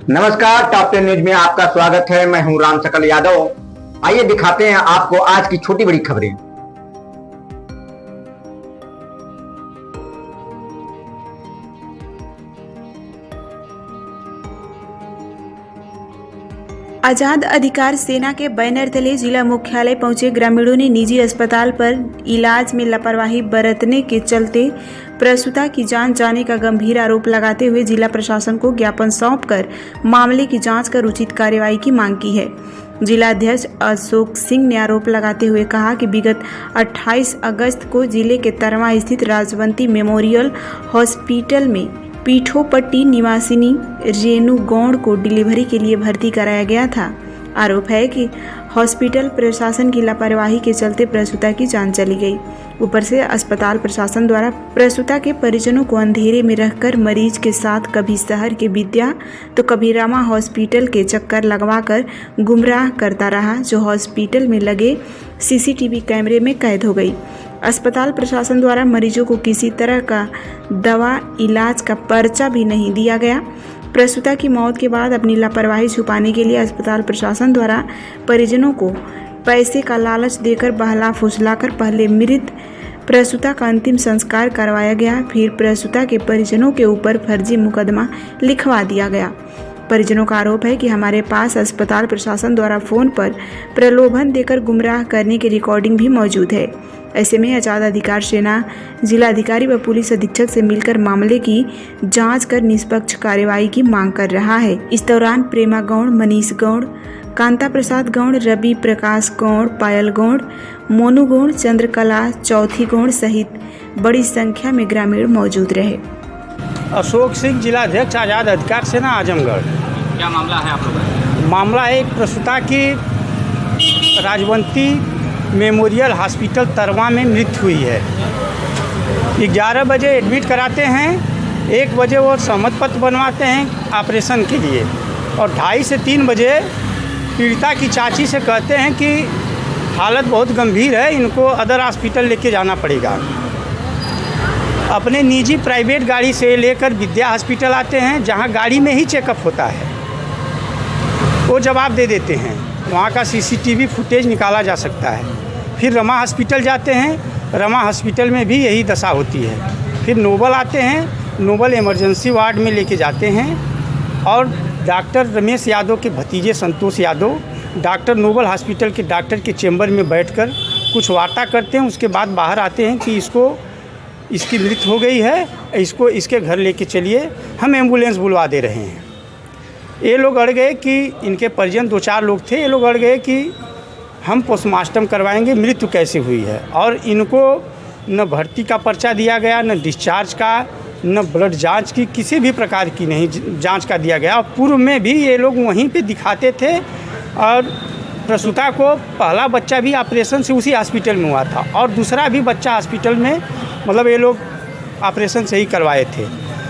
नमस्कार, top 10 news में आपका स्वागत है। मैं हूं राम सकल यादव। आइए दिखाते हैं आपको आज की छोटी बड़ी खबरें। आजाद अधिकार सेना के बैनर तले जिला मुख्यालय पहुंचे ग्रामीणों ने निजी अस्पताल पर इलाज में लापरवाही बरतने के चलते प्रसूता की जान जाने का गंभीर आरोप लगाते हुए जिला प्रशासन को ज्ञापन सौंपकर मामले की जांच कर उचित कार्रवाई की मांग की है। जिला अध्यक्ष अशोक सिंह ने आरोप लगाते हुए कहा कि विगत 28 अगस्त को जिले के तरवा स्थित राजवंती मेमोरियल हॉस्पिटल में पीठोपट्टी निवासिनी रेणु गौड़ को डिलीवरी के लिए भर्ती कराया गया था। आरोप है कि हॉस्पिटल प्रशासन की लापरवाही के चलते प्रसूता की जान चली गई। ऊपर से अस्पताल प्रशासन द्वारा प्रसूता के परिजनों को अंधेरे में रखकर मरीज के साथ कभी शहर के विद्या तो कभी रमा हॉस्पिटल के चक्कर लगवाकर गुमराह करता रहा, जो हॉस्पिटल में लगे सीसीटीवी कैमरे में कैद हो गई। अस्पताल प्रशासन द्वारा मरीजों को किसी तरह का दवा इलाज का पर्चा भी नहीं दिया गया। प्रसूता की मौत के बाद अपनी लापरवाही छुपाने के लिए अस्पताल प्रशासन द्वारा परिजनों को पैसे का लालच देकर बहला फुसलाकर पहले मृत प्रसूता का अंतिम संस्कार करवाया गया, फिर प्रसूता के परिजनों के ऊपर फर्जी मुकदमा लिखवा दिया गया। परिजनों का आरोप है कि हमारे पास अस्पताल प्रशासन द्वारा फोन पर प्रलोभन देकर गुमराह करने की रिकॉर्डिंग भी मौजूद है। ऐसे में आजाद अधिकार सेना जिलाधिकारी व पुलिस अधीक्षक से मिलकर मामले की जांच कर निष्पक्ष कार्रवाई की मांग कर रहा है। इस दौरान प्रेमा गौड़, मनीष गौड़, कांता प्रसाद गौड़, रवि प्रकाश गौड़, पायल गौड़, मोनू गौड़, चंद्रकला चौथी गौड़ सहित बड़ी संख्या में ग्रामीण मौजूद रहे। अशोक सिंह, जिला अध्यक्ष आजाद अधिकार सेना आजमगढ़। क्या मामला है आप लोगों का? मामला है एक प्रसूता की राजवंती मेमोरियल हॉस्पिटल तरवा में मृत्यु हुई है। 11 बजे एडमिट कराते हैं, 1 बजे वो सहमत पत्र बनवाते हैं ऑपरेशन के लिए, और 2:30 से 3 बजे पीड़िता की चाची से कहते हैं कि हालत बहुत गंभीर है, इनको अदर हॉस्पिटल लेके जाना पड़ेगा। अपने निजी प्राइवेट गाड़ी से लेकर विद्या हॉस्पिटल आते हैं, जहां गाड़ी में ही चेकअप होता है। वो जवाब दे देते हैं, वहाँ का सीसीटीवी फुटेज निकाला जा सकता है। फिर रमा हॉस्पिटल जाते हैं, रमा हॉस्पिटल में भी यही दशा होती है। फिर नोबल आते हैं, नोबल इमरजेंसी वार्ड में लेके जाते हैं, और डॉक्टर रमेश यादव के भतीजे Santosh Yadav doctor Nobel hospital के डॉक्टर के चेंबर में बैठकर कुछ वार्ता करते हैं। उसके बाद बाहर आते हैं कि इसकी मृत्यु हो गई है, इसको इसके घर लेके चलिए, हम एम्बुलेंस बुलवा दे रहे हैं। ये लोग अड़ गए कि इनके परिजन 2-4 लोग थे, ये लोग अड़ गए कि हम पोस्टमार्टम करवाएंगे, मृत्यु कैसे हुई है। और इनको न भर्ती का पर्चा दिया गया, न डिस्चार्ज का, न ब्लड जांच की, किसी भी प्रकार की नहीं जांच का दिया गया। और पूर्व में भी ये लोग वहीं पे दिखाते थे, और प्रसूता को पहला बच्चा भी ऑपरेशन से उसी हॉस्पिटल में हुआ था, और दूसरा भी बच्चा हॉस्पिटल में, मतलब ये लोग ऑपरेशन से ही करवाए थे।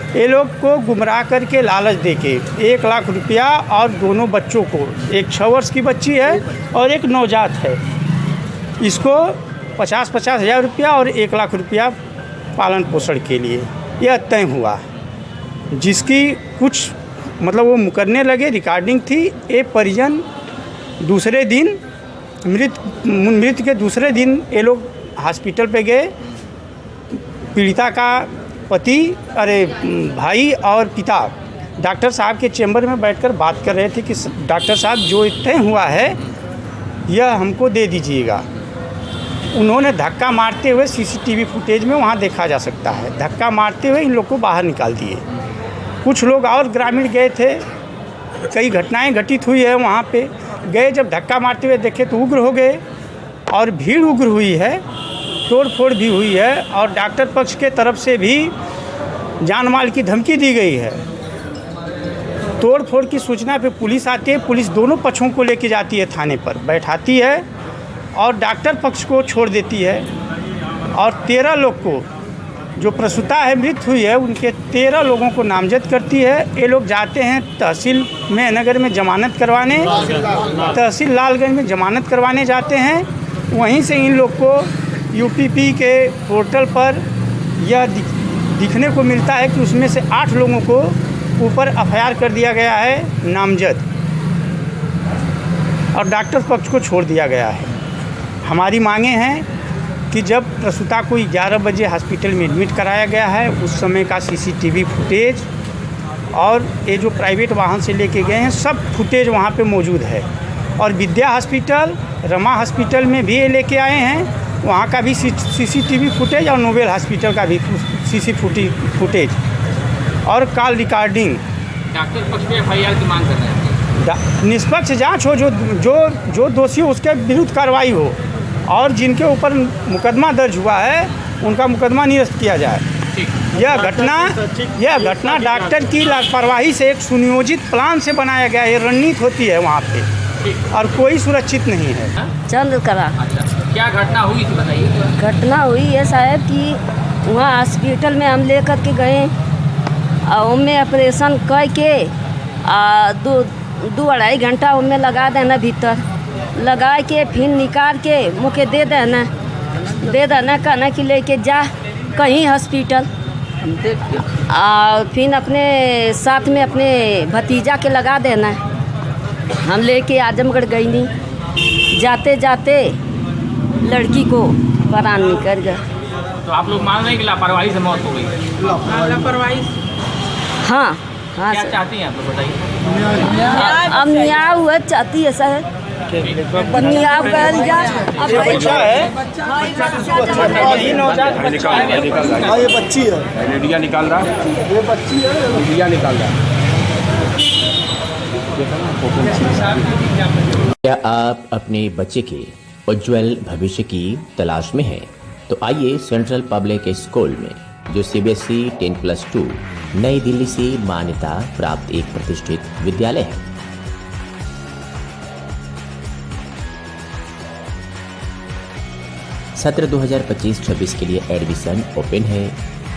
ये लोग को गुमराह करके लालच देके 1 लाख रुपया, और दोनों बच्चों को, एक 6 वर्ष की बच्ची है और एक नवजात है, इसको 50-50 हज़ार रुपया और 1 लाख रुपया पालन पोषण के लिए यह तय हुआ। जिसकी कुछ मतलब वो मुकरने लगे, रिकॉर्डिंग थी। ये परिजन दूसरे दिन मृत्यु के दूसरे दिन ये लोग हॉस्पिटल पे गए। पीड़िता का पति, भाई और पिता डॉक्टर साहब के चेंबर में बैठकर बात कर रहे थे कि डॉक्टर साहब, जो तय हुआ है यह हमको दे दीजिएगा। उन्होंने धक्का मारते हुए, सीसीटीवी फुटेज में वहाँ देखा जा सकता है, धक्का मारते हुए इन लोग को बाहर निकाल दिए। कुछ लोग और ग्रामीण गए थे, कई घटनाएं घटित हुई है वहाँ पे गए, जब धक्का मारते हुए देखे तो उग्र हो गए, और भीड़ उग्र हुई है, तोड़ फोड़ भी हुई है, और डॉक्टर पक्ष के तरफ से भी जान माल की धमकी दी गई है। तोड़ फोड़ की सूचना पे पुलिस आती है, पुलिस दोनों पक्षों को लेके जाती है थाने पर, बैठाती है और डॉक्टर पक्ष को छोड़ देती है। और 13 लोग को, जो प्रसूता है मृत्यु हुई है, उनके 13 लोगों को नामजद करती है। ये लोग जाते हैं तहसील में नगर में जमानत करवाने, तहसील लालगंज में जमानत करवाने जाते हैं। वहीं से इन लोग को यूपीपी के पोर्टल पर यह दिखने को मिलता है कि उसमें से 8 लोगों को ऊपर एफआईआर कर दिया गया है नामजद और डॉक्टर पक्ष को छोड़ दिया गया है। हमारी मांगे हैं कि जब प्रसूता को 11 बजे हॉस्पिटल में एडमिट कराया गया है उस समय का सीसीटीवी फुटेज और ये जो प्राइवेट वाहन से लेके गए हैं सब फुटेज वहाँ पे मौजूद है। और विद्या हॉस्पिटल, रमा हॉस्पिटल में भी ये लेके आए हैं, वहाँ का भी सीसीटीवी फुटेज और नोबेल हॉस्पिटल का भी फुटेज और कॉल रिकॉर्डिंग। डॉक्टर पक्ष में एफआईआर की मांग कर रहे हैं। निष्पक्ष जांच हो, जो दोषी हो उसके विरुद्ध कार्रवाई हो और जिनके ऊपर मुकदमा दर्ज हुआ है उनका मुकदमा निरस्त किया जाए। यह घटना डॉक्टर की लापरवाही से एक सुनियोजित प्लान से बनाया गया है, रणनीति होती है वहाँ पे और कोई सुरक्षित नहीं है। चंद्रकला। अच्छा, क्या घटना हुई थी बताइए। घटना हुई है साहब कि वहाँ हॉस्पिटल में हम लेकर के गए और उनमें ऑपरेशन करके 2-2.5 घंटा उनमें लगा देना, भीतर लगा के फिर निकाल के मुझे दे देना कहना कि लेके जा कहीं हॉस्पिटल। फिर अपने साथ में अपने भतीजा के लगा देना। हम लेके आजमगढ़ गई नहीं, जाते जाते लड़की को प्राण निकल गया। तो आप लोग मान रहे हैं कि लापरवाही से मौत हो गई? लापरवाही। हाँ क्या सर। चाहती हैं आप लोग बताइए। अब न्याय हुआ चाहती है सर, न्याय कर जा। ये बच्ची है, मीडिया निकाल रहा है, ये बच्ची है, मीडिया निकाल रहा है। क्या आप अपने बच्चे के उज्जवल भविष्य की तलाश में हैं? तो आइए सेंट्रल पब्लिक स्कूल में, जो CBSE 10+2 नई दिल्ली से मान्यता प्राप्त एक प्रतिष्ठित विद्यालय है। सत्र 2025-26 के लिए एडमिशन ओपन है।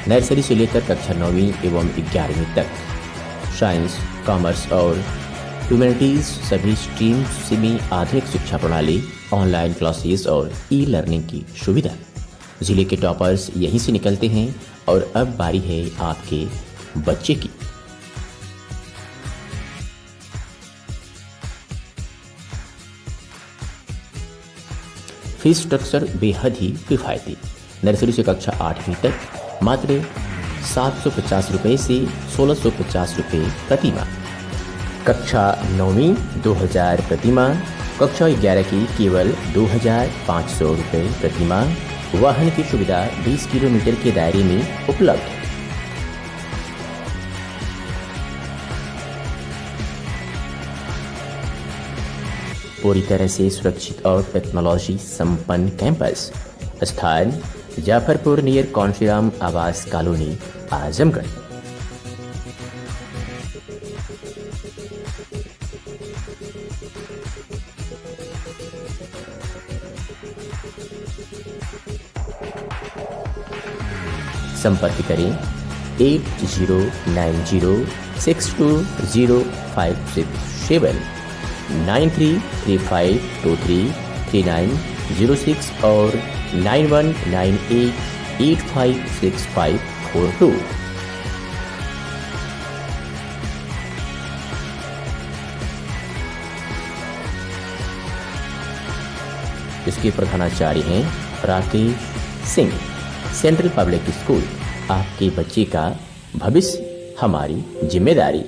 नर्सरी से लेकर कक्षा 9वीं एवं 11वीं तक साइंस, कॉमर्स और ह्यूमैनिटीज सभी स्ट्रीम्स में आधुनिक शिक्षा प्रणाली, ऑनलाइन क्लासेस और ई-लर्निंग की सुविधा। जिले के टॉपर्स यहीं से निकलते हैं और अब बारी है आपके बच्चे की। फीस स्ट्रक्चर बेहद ही किफायती। नर्सरी से कक्षा 8वीं तक मात्र 750 रुपये से 1650 रुपये प्रति माह। कक्षा 9वीं 2000 प्रति माह। कक्षा 11 की केवल 2500 रुपये प्रति माह। वाहन की सुविधा 20 किलोमीटर के दायरे में उपलब्ध है। पूरी तरह से सुरक्षित और टेक्नोलॉजी संपन्न कैंपस। स्थान जाफरपुर नियर कौनसीराम आवास कॉलोनी, आजमगढ़। संपर्क करें 8090620567 9335233906 और 9198856542। इसके प्रधानाचार्य हैं Rakesh Singh. Central public school, आपके बच्चे का भविष्य हमारी जिम्मेदारी।